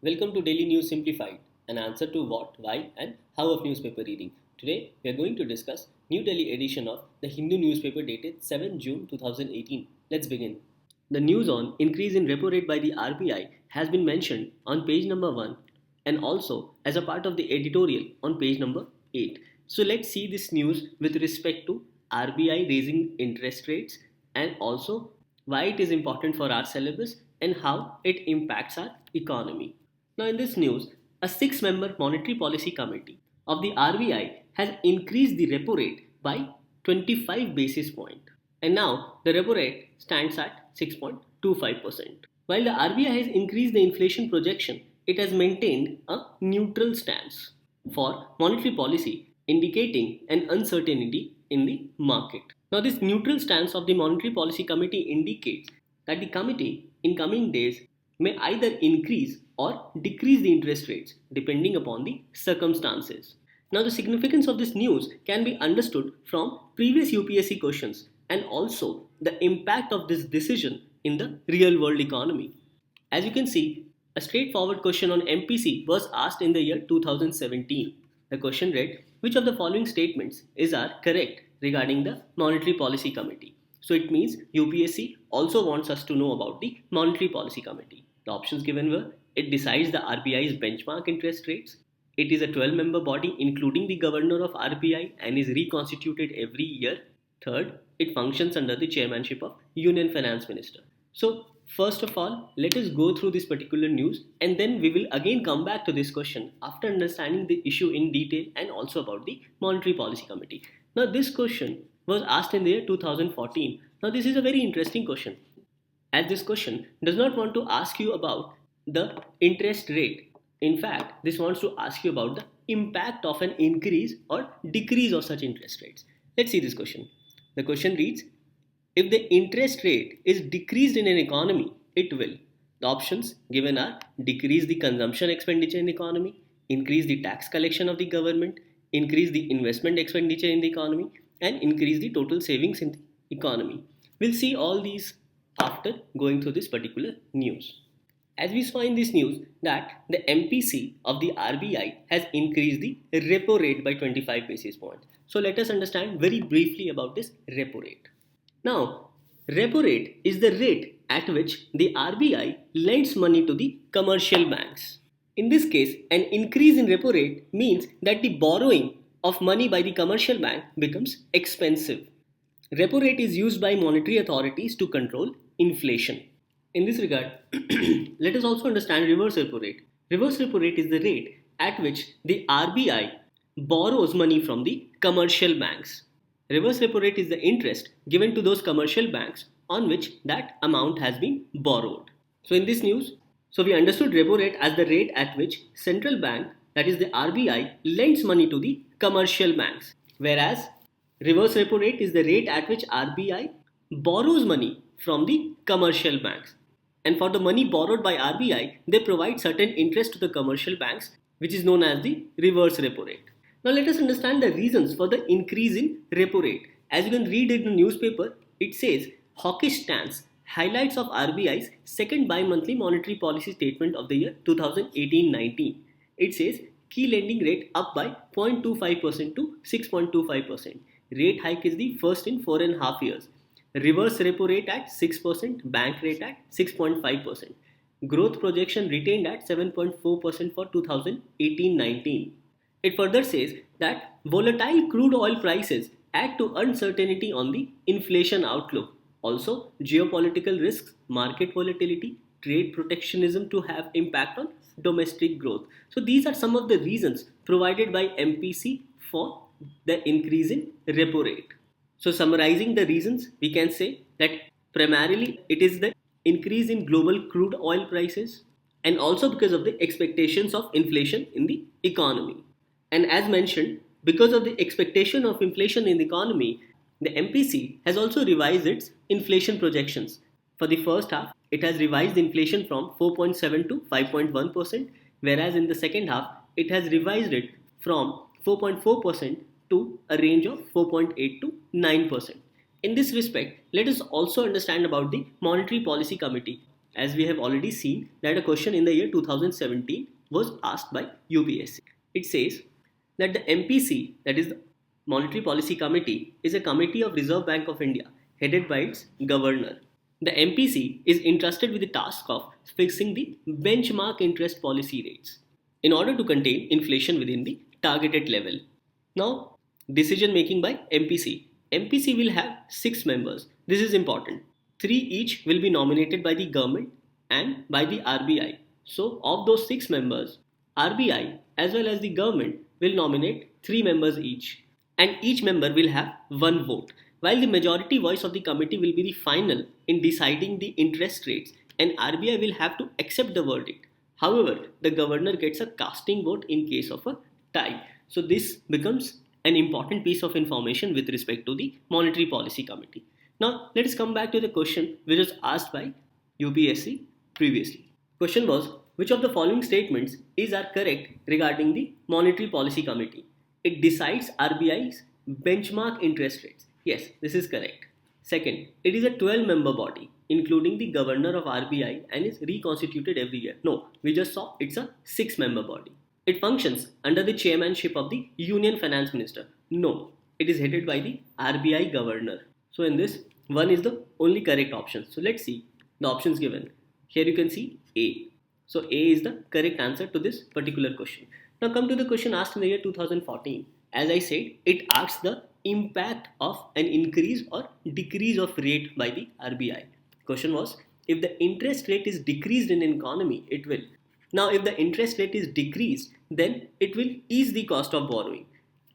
Welcome to Daily News Simplified, an answer to what, why, and how of newspaper reading. Today, we are going to discuss New Delhi edition of the Hindu newspaper dated 7 June 2018. Let's begin. The news on increase in repo rate by the RBI has been mentioned on page number 1 and also as a part of the editorial on page number 8. So let's see this news with respect to RBI raising interest rates and also why it is important for our syllabus and how it impacts our economy. Now, in this news, a 6 member monetary policy committee of the RBI has increased the repo rate by 25 basis points, and now the repo rate stands at 6.25%. While the RBI has increased the inflation projection, it has maintained a neutral stance for monetary policy, indicating an uncertainty in the market. Now, this neutral stance of the Monetary Policy Committee indicates that the committee in coming days may either increase or decrease the interest rates depending upon the circumstances. Now, the significance of this news can be understood from previous UPSC questions and also the impact of this decision in the real world economy. As you can see, a straightforward question on MPC was asked in the year 2017. The question read, which of the following statements are correct regarding the Monetary Policy Committee? So it means UPSC also wants us to know about the Monetary Policy Committee. The options given were, it decides the RBI's benchmark interest rates. It is a 12-member body including the governor of RBI and is reconstituted every year. Third, it functions under the chairmanship of Union Finance Minister. So first of all, let us go through this particular news and then we will again come back to this question after understanding the issue in detail and also about the Monetary Policy Committee. Now this question was asked in the year 2014. Now this is a very interesting question, as this question does not want to ask you about the interest rate. In fact, this wants to ask you about the impact of an increase or decrease of such interest rates. Let's see this question. The question reads, if the interest rate is decreased in an economy, it will. The options given are decrease the consumption expenditure in the economy, increase the tax collection of the government, increase the investment expenditure in the economy, and increase the total savings in the economy. We'll see all these after going through this particular news. As we saw in this news that the MPC of the RBI has increased the repo rate by 25 basis points. So let us understand very briefly about this repo rate. Now, repo rate is the rate at which the RBI lends money to the commercial banks. In this case, an increase in repo rate means that the borrowing of money by the commercial bank becomes expensive. Repo rate is used by monetary authorities to control inflation. In this regard, let us also understand reverse repo rate. Reverse repo rate is the rate at which the RBI borrows money from the commercial banks. Reverse repo rate is the interest given to those commercial banks on which that amount has been borrowed. So in this news, we understood repo rate as the rate at which central bank, that is the RBI, lends money to the commercial banks, whereas reverse repo rate is the rate at which RBI borrows money from the commercial banks. And for the money borrowed by RBI, they provide certain interest to the commercial banks, which is known as the reverse repo rate. Now let us understand the reasons for the increase in repo rate. As you can read in the newspaper, it says hawkish stance highlights of RBI's second bi-monthly monetary policy statement of the year 2018-19. It says key lending rate up by 0.25% to 6.25%. Rate hike is the first in 4.5 years. Reverse repo rate at 6%, bank rate at 6.5%. Growth projection retained at 7.4% for 2018-19. It further says that volatile crude oil prices add to uncertainty on the inflation outlook. Also, geopolitical risks, market volatility, trade protectionism to have impact on domestic growth. So these are some of the reasons provided by MPC for the increase in repo rate. So summarizing the reasons, we can say that primarily it is the increase in global crude oil prices and also because of the expectations of inflation in the economy. And as mentioned, because of the expectation of inflation in the economy, the MPC has also revised its inflation projections. For the first half, it has revised inflation from 4.7 to 5.1%, whereas in the second half, it has revised it from 4.4% to a range of 4.8 to 9%. In this respect, let us also understand about the Monetary Policy Committee. as we have already seen that a question in the year 2017 was asked by UPSC. It says that the MPC, that is the Monetary Policy Committee, is a committee of Reserve Bank of India headed by its governor. The MPC is entrusted with the task of fixing the benchmark interest policy rates in order to contain inflation within the targeted level. Now, decision making by MPC. MPC will have 6 members. This is important. 3 each will be nominated by the government and by the RBI. So, of those 6 members, RBI as well as the government will nominate 3 members each, and each member will have 1 vote. While the majority voice of the committee will be the final in deciding the interest rates, and RBI will have to accept the verdict. However, the governor gets a casting vote in case of a tie. So this becomes an important piece of information with respect to the Monetary Policy Committee. Now let us come back to the question which was asked by UPSC previously. Question was, which of the following statements are correct regarding the Monetary Policy Committee? It decides RBI's benchmark interest rates. Yes, this is correct. Second, it is a 12-member body, including the governor of RBI, and is reconstituted every year. No, we just saw it's a 6-member body. It functions under the chairmanship of the Union Finance Minister. No, it is headed by the RBI governor. So in this, 1 is the only correct option. So let's see the options given. Here you can see A. So A is the correct answer to this particular question. Now come to the question asked in the year 2014. As I said, it asks the impact of an increase or decrease of rate by the RBI. Question was, if the interest rate is decreased in an economy, it will. Now, if the interest rate is decreased, then it will ease the cost of borrowing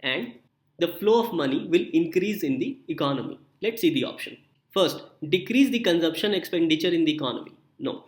and the flow of money will increase in the economy. Let's see the option. First, decrease the consumption expenditure in the economy. No.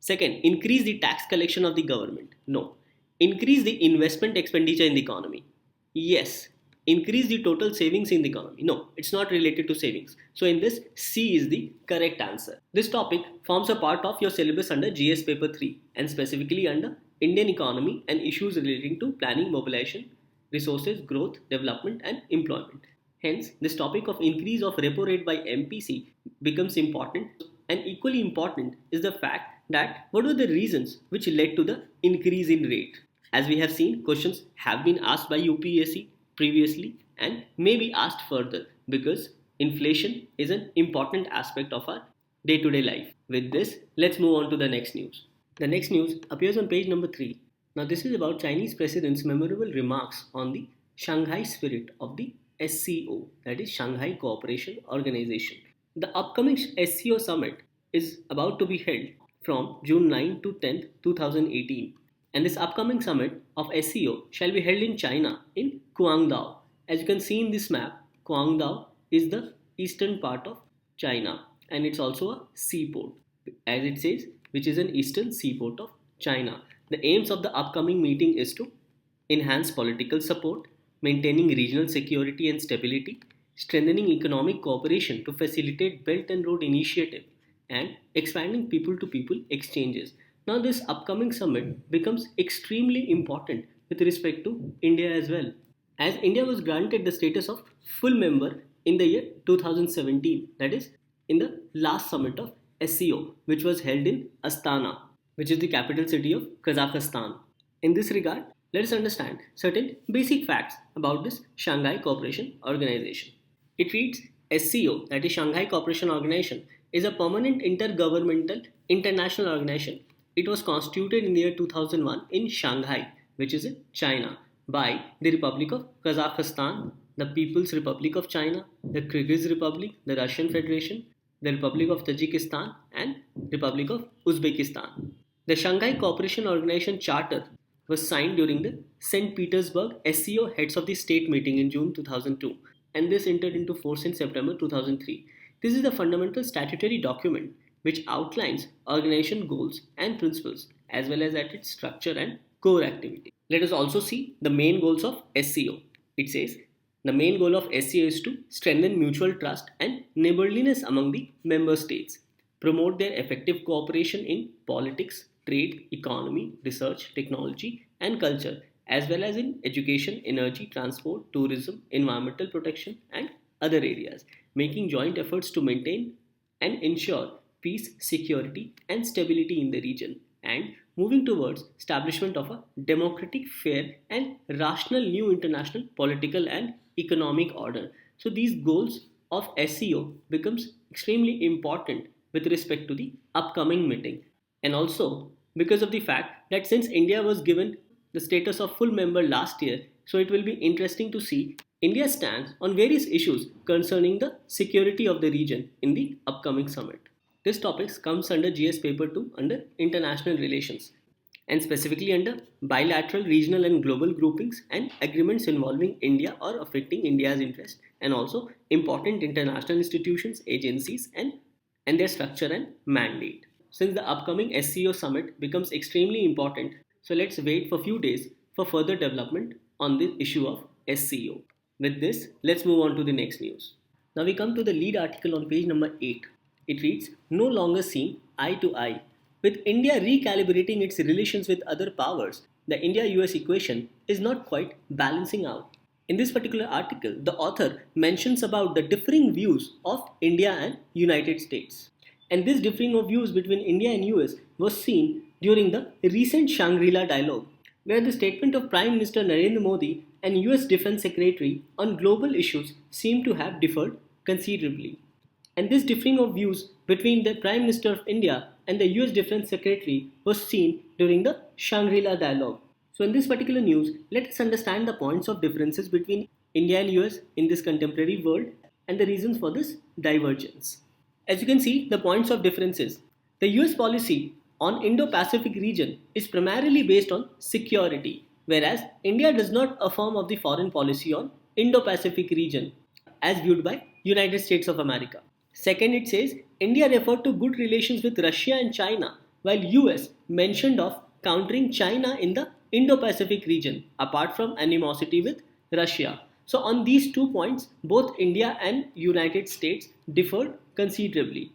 Second, increase the tax collection of the government. No. Increase the investment expenditure in the economy. Yes. Increase the total savings in the economy. No, it's not related to savings. So in this, C is the correct answer. This topic forms a part of your syllabus under GS paper 3 and specifically under Indian economy and issues relating to planning, mobilization, resources, growth, development and employment. Hence, this topic of increase of repo rate by MPC becomes important, and equally important is the fact that what were the reasons which led to the increase in rate. As we have seen, questions have been asked by UPSC previously and may be asked further because inflation is an important aspect of our day-to-day life. With this, let's move on to the next news. The next news appears on page number 3. Now this is about Chinese President's memorable remarks on the Shanghai spirit of the SCO, that is Shanghai Cooperation Organization. The upcoming SCO summit is about to be held from June 9 to 10, 2018. And this upcoming summit of SCO shall be held in China in Guangdong. As you can see in this map, Guangdong is the eastern part of China and it's also a seaport, as it says, which is an eastern seaport of China. The aims of the upcoming meeting is to enhance political support, maintaining regional security and stability, strengthening economic cooperation to facilitate Belt and Road Initiative, and expanding people-to-people exchanges. Now this upcoming summit becomes extremely important with respect to India as well, as India was granted the status of full member in the year 2017, that is in the last summit of SCO, which was held in Astana, which is the capital city of Kazakhstan. In this regard, let us understand certain basic facts about this Shanghai Cooperation Organization. It reads, SCO, that is Shanghai Cooperation Organization, is a permanent intergovernmental international organization. It was constituted in the year 2001 in Shanghai, which is in China, by the Republic of Kazakhstan, the People's Republic of China, the Kyrgyz Republic, the Russian Federation, the Republic of Tajikistan, and Republic of Uzbekistan. The Shanghai Cooperation Organization Charter was signed during the St. Petersburg SCO Heads of the State meeting in June 2002, and this entered into force in September 2003. This is the fundamental statutory document which outlines organization goals and principles as well as at its structure and core activity. Let us also see the main goals of SCO. It says the main goal of SCO is to strengthen mutual trust and neighborliness among the member states, promote their effective cooperation in politics, trade, economy, research, technology, and culture, as well as in education, energy, transport, tourism, environmental protection, and other areas, making joint efforts to maintain and ensure peace, security, and stability in the region, and moving towards establishment of a democratic, fair, and rational new international political and economic order. So these goals of SCO becomes extremely important with respect to the upcoming meeting, and also because of the fact that since India was given the status of full member last year, so it will be interesting to see India's stance on various issues concerning the security of the region in the upcoming summit. This topic comes under GS paper 2 under international relations, and specifically under bilateral, regional, and global groupings and agreements involving India or affecting India's interest, and also important international institutions, agencies, and their structure and mandate. Since the upcoming SCO summit becomes extremely important, so let's wait for a few days for further development on the issue of SCO. With this, let's move on to the next news. Now we come to the lead article on page number 8. It reads, no longer seen eye to eye. With India recalibrating its relations with other powers, the India-US equation is not quite balancing out. In this particular article, the author mentions about the differing views of India and United States. And this differing of views between India and US was seen during the recent Shangri-La dialogue, where the statement of Prime Minister Narendra Modi and US Defense Secretary on global issues seem to have differed considerably. And this differing of views between the Prime Minister of India and the US Defense Secretary was seen during the Shangri-La dialogue. So in this particular news, let us understand the points of differences between India and US in this contemporary world and the reasons for this divergence. As you can see, the points of differences. The US policy on Indo-Pacific region is primarily based on security, whereas India does not affirm of the foreign policy on Indo-Pacific region as viewed by United States of America. Second, it says India referred to good relations with Russia and China, while US mentioned of countering China in the Indo-Pacific region, apart from animosity with Russia. So on these 2 points, both India and United States differed considerably.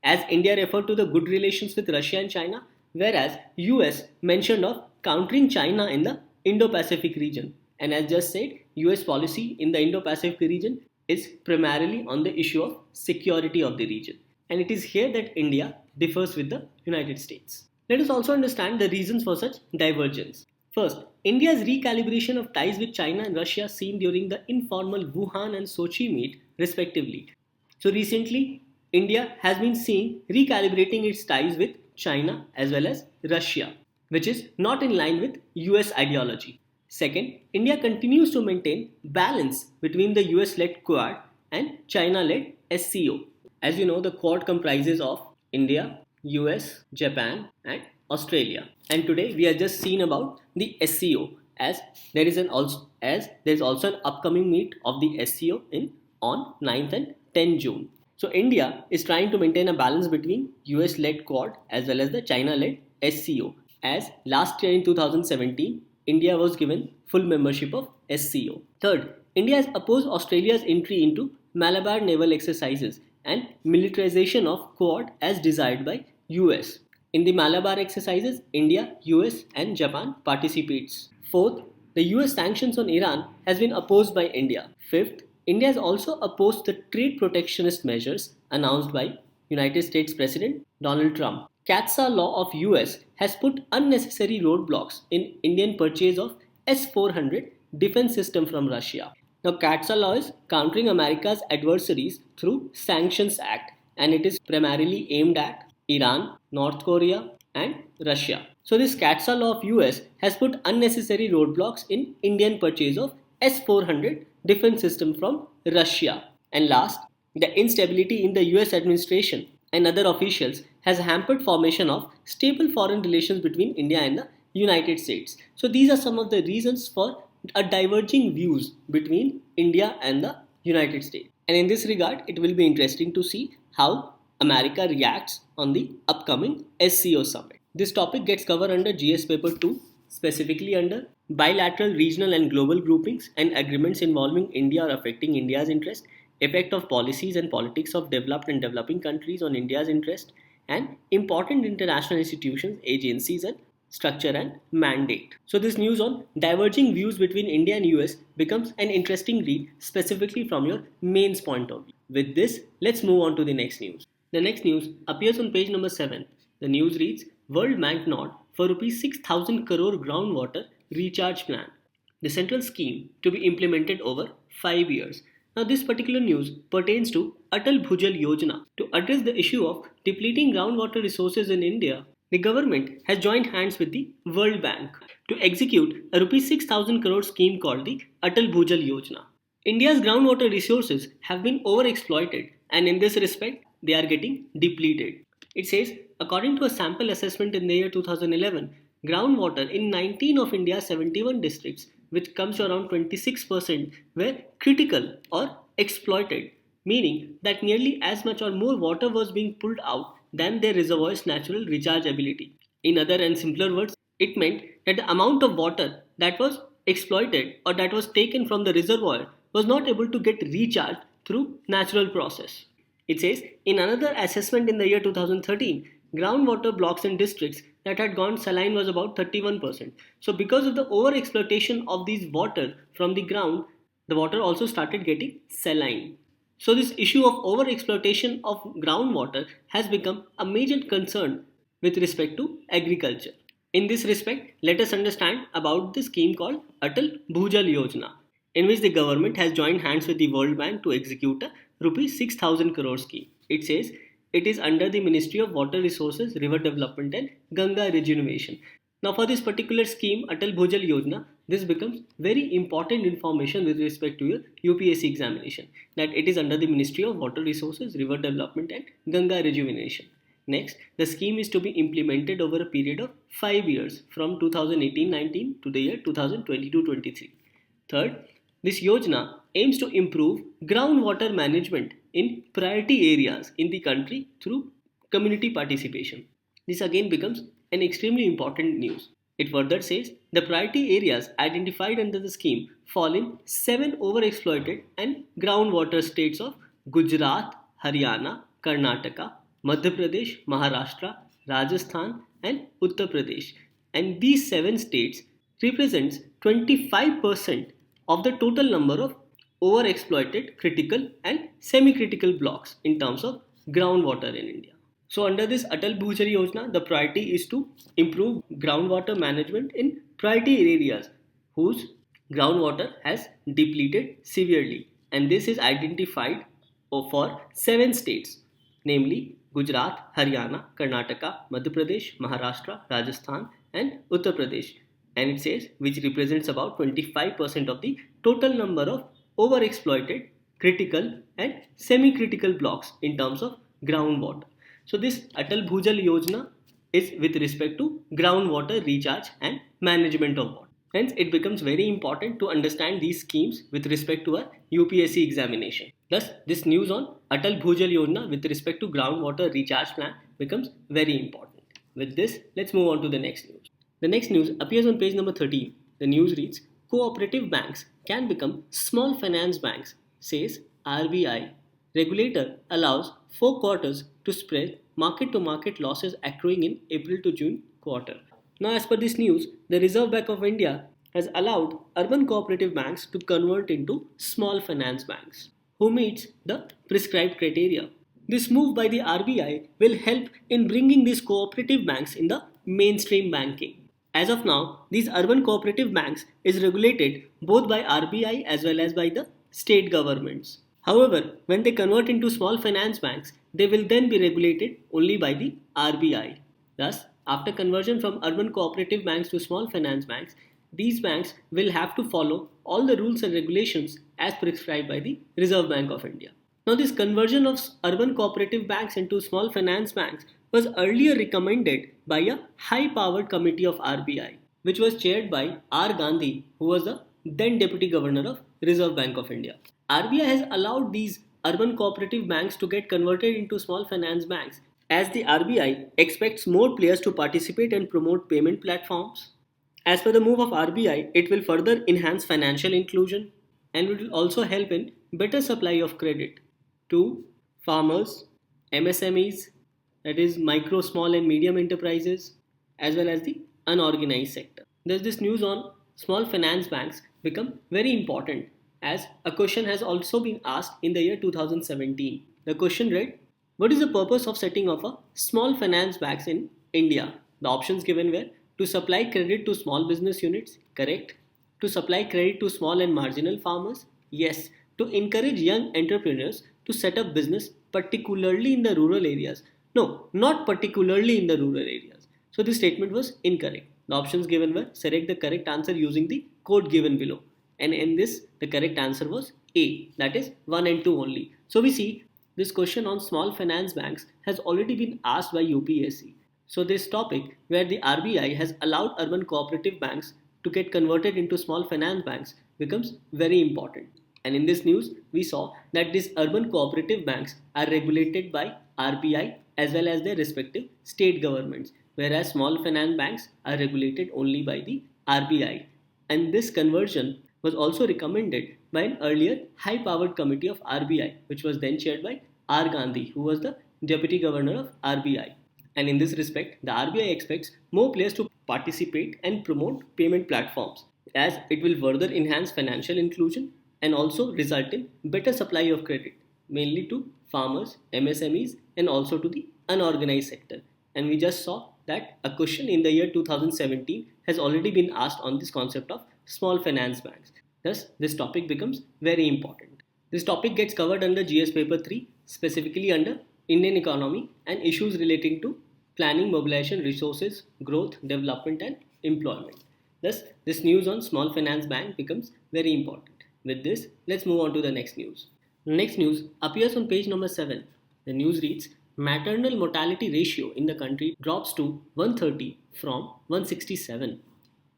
As India referred to the good relations with Russia and China, whereas US mentioned of countering China in the Indo-Pacific region. And as just said, US policy in the Indo-Pacific region is primarily on the issue of security of the region. And it is here that India differs with the United States. Let us also understand the reasons for such divergence. First, India's recalibration of ties with China and Russia seen during the informal Wuhan and Sochi meet respectively. So recently, India has been seen recalibrating its ties with China as well as Russia, which is not in line with US ideology. Second, India continues to maintain balance between the US-led Quad and China-led SCO. As you know, the Quad comprises of India, US, Japan, and Australia. And today we are just seen about the SCO, as there is also an upcoming meet of the SCO on 9th and 10th June. So India is trying to maintain a balance between US-led Quad as well as the China-led SCO. As last year in 2017, India was given full membership of SCO. Third, India has opposed Australia's entry into Malabar naval exercises and militarization of Quad as desired by US. In the Malabar exercises, India, US and Japan participates. Fourth, the US sanctions on Iran has been opposed by India. Fifth, India has also opposed the trade protectionist measures announced by United States President Donald Trump. CATSA law of US has put unnecessary roadblocks in Indian purchase of S-400 defense system from Russia. Now CATSA law is countering America's adversaries through Sanctions Act, and it is primarily aimed at Iran, North Korea and Russia. So this CATSA law of US has put unnecessary roadblocks in Indian purchase of S-400 defense system from Russia. And last, the instability in the US administration and other officials has hampered formation of stable foreign relations between India and the United States. So these are some of the reasons for a diverging views between India and the United States. And in this regard, it will be interesting to see how America reacts on the upcoming SCO summit. This topic gets covered under GS paper 2, specifically under bilateral, regional and global groupings and agreements involving India or affecting India's interest, effect of policies and politics of developed and developing countries on India's interest, and important international institutions, agencies and structure and mandate. So this news on diverging views between India and US becomes an interesting read, specifically from your mains point of view. With this, let's move on to the next news. The next news appears on page number 7. The news reads World Bank nod for Rs 6,000 crore groundwater recharge plan. The central scheme to be implemented over 5 years. Now, this particular news pertains to Atal Bhujal Yojana. To address the issue of depleting groundwater resources in India, the government has joined hands with the World Bank to execute a Rs 6,000 crore scheme called the Atal Bhujal Yojana. India's groundwater resources have been overexploited, and in this respect, they are getting depleted. It says, according to a sample assessment in the year 2011, groundwater in 19 of India's 71 districts, which comes to around 26%, were critical or exploited, meaning that nearly as much or more water was being pulled out than their reservoir's natural recharge ability. In other and simpler words, it meant that the amount of water that was exploited or that was taken from the reservoir was not able to get recharged through natural process. It says, in another assessment in the year 2013, groundwater blocks in districts that had gone saline was about 31%. So because of the overexploitation of these water from the ground, the water also started getting saline. So this issue of overexploitation of groundwater has become a major concern with respect to agriculture. In this respect, let us understand about the scheme called Atal Bhujal Yojana, in which the government has joined hands with the World Bank to execute a Rs 6,000 crore scheme. It says it is under the Ministry of Water Resources, River Development and Ganga Rejuvenation. Now for this particular scheme, Atal Bhujal Yojana, this becomes very important information with respect to your UPSC examination, that it is under the Ministry of Water Resources, River Development and Ganga Rejuvenation. Next, the scheme is to be implemented over a period of 5 years from 2018-19 to the year 2022-23. Third, this Yojana aims to improve groundwater management in priority areas in the country through community participation. This again becomes an extremely important news. It further says the priority areas identified under the scheme fall in 7 overexploited and groundwater states of Gujarat, Haryana, Karnataka, Madhya Pradesh, Maharashtra, Rajasthan and Uttar Pradesh. And these 7 states represents 25% of the total number of overexploited critical and semi-critical blocks in terms of groundwater in India. So under this Atal Bhujal Yojana, the priority is to improve groundwater management in priority areas whose groundwater has depleted severely, and this is identified for 7 states, namely Gujarat, Haryana, Karnataka, Madhya Pradesh, Maharashtra, Rajasthan and Uttar Pradesh, and it says which represents about 25% of the total number of overexploited critical and semi-critical blocks in terms of groundwater. So this Atal Bhujal Yojana is with respect to groundwater recharge and management of water. Hence, it becomes very important to understand these schemes with respect to a UPSC examination. Thus, this news on Atal Bhujal Yojana with respect to groundwater recharge plan becomes very important. With this, let's move on to the next news. The next news appears on page number 13. The news reads, Co-operative banks can become small finance banks, says RBI. Regulator allows 4 quarters to spread market-to-market losses accruing in April to June quarter. Now, as per this news, the Reserve Bank of India has allowed urban cooperative banks to convert into small finance banks who meets the prescribed criteria. This move by the RBI will help in bringing these cooperative banks in the mainstream banking. As of now, these urban cooperative banks is regulated both by RBI as well as by the state governments. However, when they convert into small finance banks, they will then be regulated only by the RBI. Thus, after conversion from urban cooperative banks to small finance banks, these banks will have to follow all the rules and regulations as prescribed by the Reserve Bank of India. Now, this conversion of urban cooperative banks into small finance banks was earlier recommended by a high-powered committee of RBI, which was chaired by R. Gandhi, who was the then Deputy Governor of Reserve Bank of India. RBI has allowed these urban cooperative banks to get converted into small finance banks as the RBI expects more players to participate and promote payment platforms. As per the move of RBI, it will further enhance financial inclusion and it will also help in better supply of credit to farmers, MSMEs, that is micro, small and medium enterprises, as well as the unorganized sector. Thus, this news on small finance banks become very important as a question has also been asked in the year 2017. The question read, What is the purpose of setting up a small finance banks in India? The options given were to supply credit to small business units, correct. To supply credit to small and marginal farmers, yes. To encourage young entrepreneurs to set up business, particularly in the rural areas. No, not particularly in the rural areas. So this statement was incorrect. The options given were select the correct answer using the code given below. And in this, the correct answer was A, that is 1 and 2 only. So we see this question on small finance banks has already been asked by UPSC. So this topic where the RBI has allowed urban cooperative banks to get converted into small finance banks becomes very important. And in this news, we saw that these urban cooperative banks are regulated by RBI as well as their respective state governments, whereas small finance banks are regulated only by the RBI. And this conversion was also recommended by an earlier high powered committee of RBI, which was then chaired by R. Gandhi, who was the deputy governor of RBI. And in this respect, the RBI expects more players to participate and promote payment platforms, as it will further enhance financial inclusion and also result in better supply of credit, mainly to farmers, MSMEs, and also to the unorganized sector. And we just saw that a question in the year 2017 has already been asked on this concept of small finance banks. Thus, this topic becomes very important. This topic gets covered under GS paper 3, specifically under Indian economy and issues relating to planning, mobilization, resources, growth, development, and employment. Thus, this news on small finance bank becomes very important. With this, let's move on to the next news. The next news appears on page number 7. The news reads, maternal mortality ratio in the country drops to 130 from 167.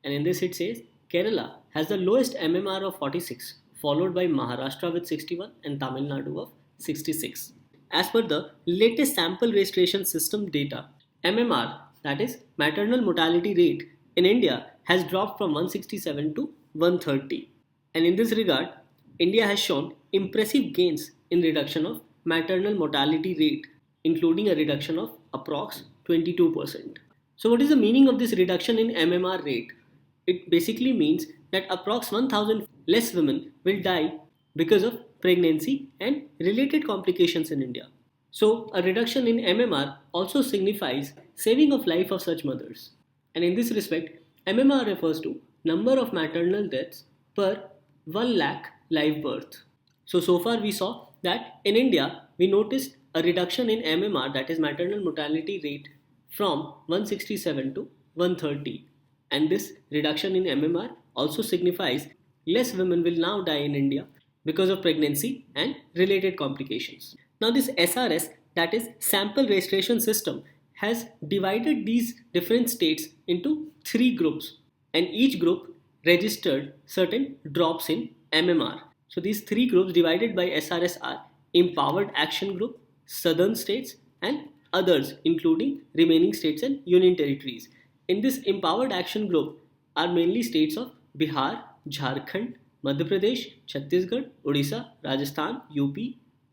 And in this it says, Kerala has the lowest MMR of 46, followed by Maharashtra with 61 and Tamil Nadu of 66. As per the latest sample registration system data, MMR, that is maternal mortality rate, in India has dropped from 167 to 130. And in this regard, India has shown impressive gains in reduction of maternal mortality rate, including a reduction of approx 22%. So what is the meaning of this reduction in MMR rate? It basically means that approx 1000 less women will die because of pregnancy and related complications in India. So a reduction in MMR also signifies saving of life of such mothers. And in this respect, MMR refers to number of maternal deaths per 1 lakh live birth. So far we saw that in India we noticed a reduction in MMR, that is maternal mortality rate, from 167 to 130. And this reduction in MMR also signifies less women will now die in India because of pregnancy and related complications. Now this SRS, that is sample registration system, has divided these different states into 3 groups, and each group registered certain drops in MMR. So these 3 groups divided by SRS are Empowered Action Group, Southern States, and others including remaining states and union territories. In this Empowered Action Group are mainly states of Bihar, Jharkhand, Madhya Pradesh, Chhattisgarh, Odisha, Rajasthan, UP,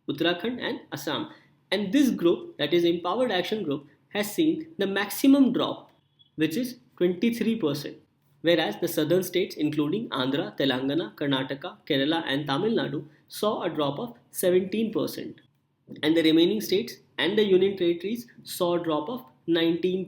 Uttarakhand, and Assam. And this group, that is Empowered Action Group, has seen the maximum drop, which is 23%, whereas the southern states including Andhra, Telangana, Karnataka, Kerala, and Tamil Nadu saw a drop of 17%, and the remaining states and the union territories saw a drop of 19%.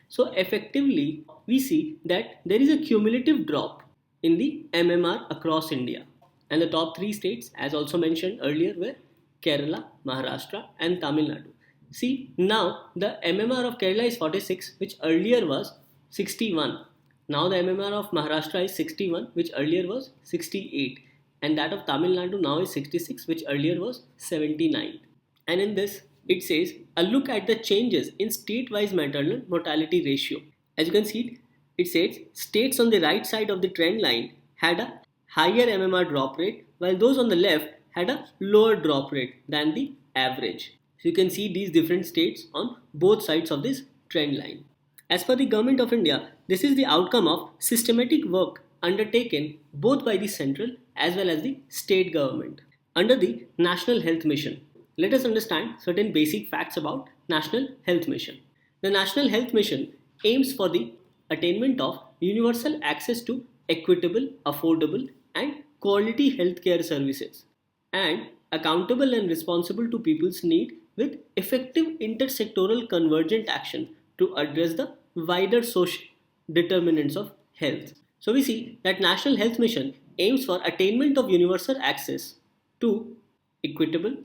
So effectively, we see that there is a cumulative drop in the MMR across India. And the top 3 states, as also mentioned earlier, were Kerala, Maharashtra, and Tamil Nadu. See, now the MMR of Kerala is 46, which earlier was 61. Now the MMR of Maharashtra is 61, which earlier was 68. And that of Tamil Nadu now is 66, which earlier was 79. And in this, it says a look at the changes in state-wise maternal mortality ratio. As you can see, it says states on the right side of the trend line had a higher MMR drop rate, while those on the left had a lower drop rate than the average. So you can see these different states on both sides of this trend line. As per the Government of India, this is the outcome of systematic work undertaken both by the central as well as the state government under the National Health Mission. Let us understand certain basic facts about National Health Mission. The National Health Mission aims for the attainment of universal access to equitable, affordable, and quality healthcare services, and accountable and responsible to people's need with effective intersectoral convergent action to address the wider social determinants of health. So we see that National Health Mission aims for attainment of universal access to equitable,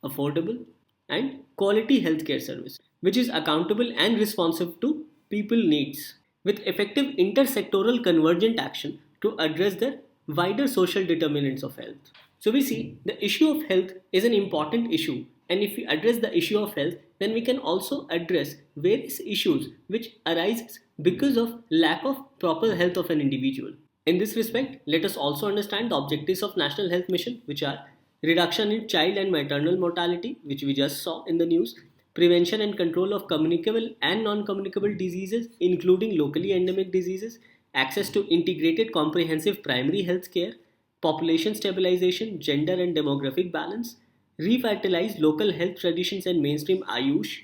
affordable, and quality healthcare service, which is accountable and responsive to people needs, with effective intersectoral convergent action to address the wider social determinants of health. So we see the issue of health is an important issue, and if we address the issue of health, then we can also address various issues which arise because of lack of proper health of an individual. In this respect, let us also understand the objectives of National Health Mission, which are reduction in child and maternal mortality, which we just saw in the news, prevention and control of communicable and non-communicable diseases, including locally endemic diseases, access to integrated comprehensive primary health care, population stabilization, gender and demographic balance, revitalize local health traditions and mainstream Ayush,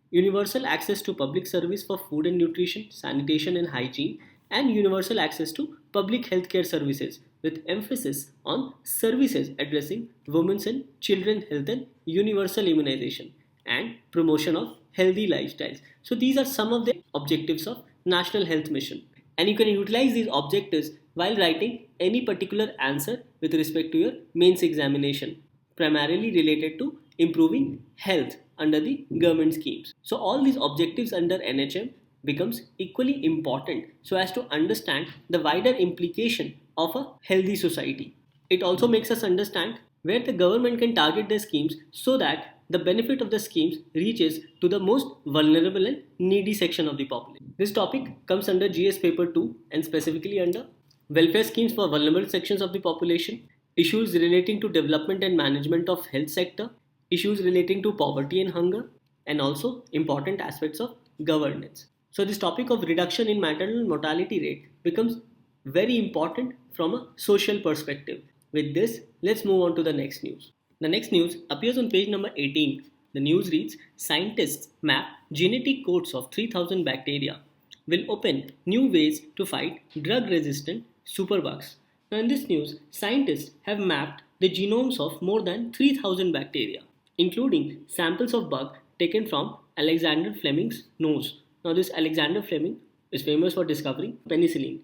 universal access to public service for food and nutrition, sanitation and hygiene, and universal access to public healthcare services with emphasis on services addressing women's and children's health and universal immunization and promotion of healthy lifestyles. So these are some of the objectives of National Health Mission, and you can utilize these objectives while writing any particular answer with respect to your mains examination, primarily related to improving health under the government schemes. So all these objectives under NHM becomes equally important so as to understand the wider implication of a healthy society. It also makes us understand where the government can target their schemes so that the benefit of the schemes reaches to the most vulnerable and needy section of the population. This topic comes under GS paper 2 and specifically under welfare schemes for vulnerable sections of the population, issues relating to development and management of health sector, issues relating to poverty and hunger, and also important aspects of governance. So this topic of reduction in maternal mortality rate becomes very important from a social perspective. With this, let's move on to the next news. The next news appears on page number 18. The news reads, scientists map genetic codes of 3000 bacteria will open new ways to fight drug-resistant superbugs. Now in this news, scientists have mapped the genomes of more than 3000 bacteria, including samples of bug taken from Alexander Fleming's nose. Now this Alexander Fleming is famous for discovering penicillin,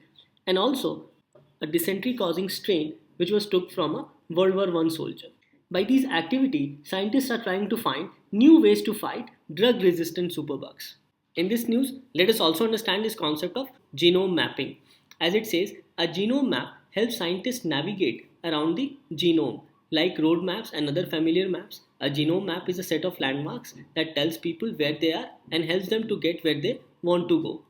and also a dysentery causing strain which was took from a World War I soldier. By these activities, scientists are trying to find new ways to fight drug-resistant superbugs. In this news, let us also understand this concept of genome mapping. As it says, a genome map helps scientists navigate around the genome. Like road maps and other familiar maps, a genome map is a set of landmarks that tells people where they are and helps them to get where they want to go.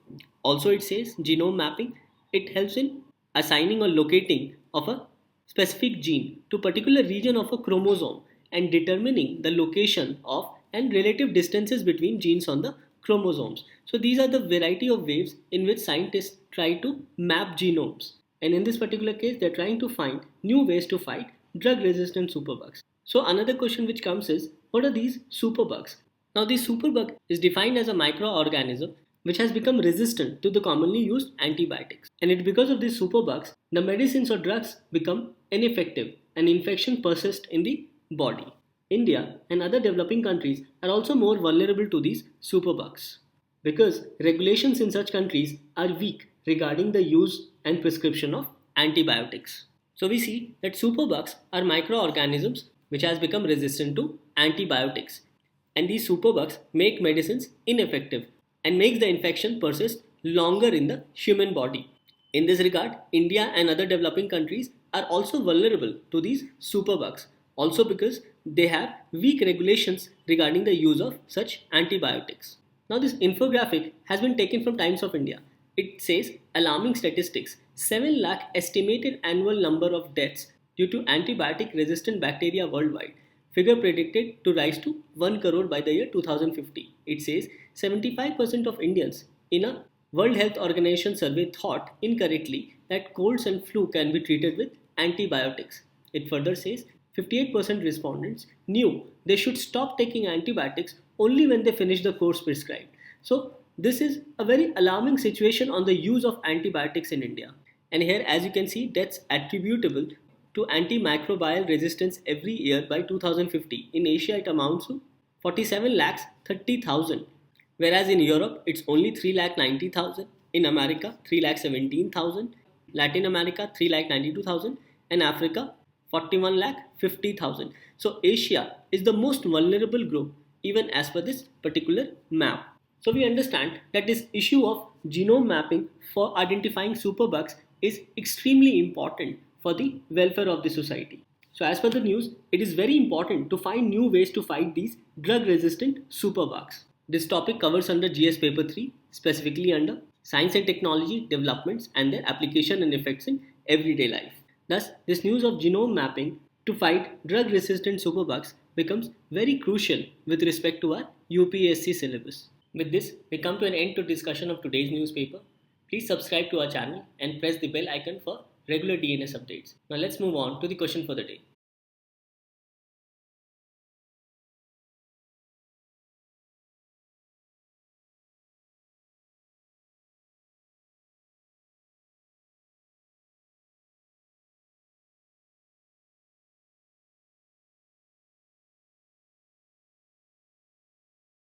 Also it says genome mapping, it helps in assigning or locating of a specific gene to a particular region of a chromosome and determining the location of and relative distances between genes on the chromosomes. So these are the variety of ways in which scientists try to map genomes. And in this particular case, they are trying to find new ways to fight drug-resistant superbugs. So another question which comes is, what are these superbugs? Now this superbug is defined as a microorganism which has become resistant to the commonly used antibiotics. And it's because of these superbugs, the medicines or drugs become ineffective and infection persists in the body. India and other developing countries are also more vulnerable to these superbugs because regulations in such countries are weak regarding the use and prescription of antibiotics. So we see that superbugs are microorganisms which has become resistant to antibiotics, and these superbugs make medicines ineffective and makes the infection persist longer in the human body. In this regard, India and other developing countries are also vulnerable to these superbugs, also because they have weak regulations regarding the use of such antibiotics. Now this infographic has been taken from Times of India. It says alarming statistics, 7 lakh estimated annual number of deaths due to antibiotic resistant bacteria worldwide. Figure predicted to rise to 1 crore by the year 2050. It says 75% of Indians in a World Health Organization survey thought incorrectly that colds and flu can be treated with antibiotics. It further says 58% respondents knew they should stop taking antibiotics only when they finish the course prescribed. So this is a very alarming situation on the use of antibiotics in India. And here, as you can see, deaths attributable to antimicrobial resistance every year by 2050. In Asia, it amounts to 47 lakhs 30,000. Whereas in Europe, it's only 3 lakh 90,000. In America, 3 lakh 17,000. Latin America, 3 lakh 92,000. And Africa, 41 lakh 50,000. So Asia is the most vulnerable group even as per this particular map. So we understand that this issue of genome mapping for identifying superbugs is extremely important for the welfare of the society. So as per the news, it is very important to find new ways to fight these drug-resistant superbugs. This topic covers under GS Paper 3, specifically under Science and Technology Developments and their application and effects in everyday life. Thus, this news of genome mapping to fight drug-resistant superbugs becomes very crucial with respect to our UPSC syllabus. With this, we come to an end to discussion of today's newspaper. Please subscribe to our channel and press the bell icon for regular DNS updates. Now let's move on to the question for the day.